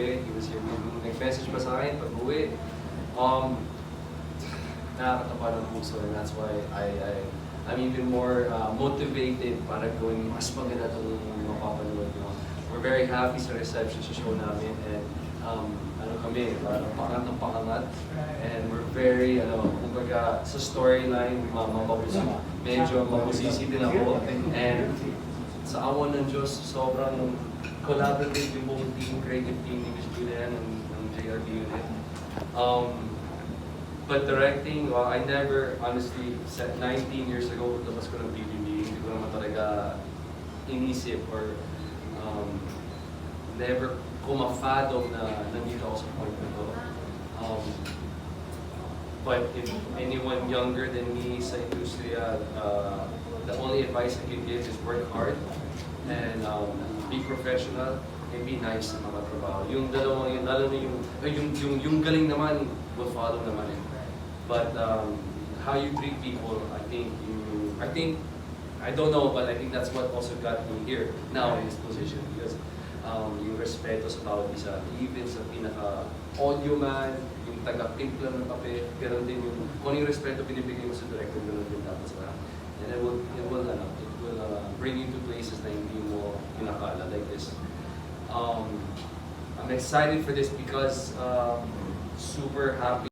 kagabi. He was here with me. Nag-message pa sa akin pag-uwi. Nakakatapa ng puso, and that's why I'm even more motivated para gawin mas maganda itong mapapanood nyo. We're very happy sa reception sa show namin, and ano kami, parang pangat ng pangat, and we're very, kumbaga, sa storyline, medyo mabusisi din ako, and sa awan ng Diyos, sobrang collaborative yung buong team, creative team ni Miss Julian ng JRB unit. But directing, well, I never, honestly, 19 years ago, labas ko ng PBB, hindi ko naman talaga inisip or never kumafadong na nandito ako sa point na to. But if anyone younger than me sa industriya, the only advice I can give is work hard and be professional and be nice sa mga trabaho. Yung dalawang yun, lalo na yung galing naman will follow naman eh. But how you treat people, I don't know, but I think that's what also got me here now in this position, because yung respeto sa bawat isa, even sa pinaka-audio man, yung taga-timpla ng kape, ganoon din yung, kung yung respeto pinibigay mo sa director, ganoon din dapat sa and it will bring you to places na hindi mo pinakala like this. I'm excited for this because super happy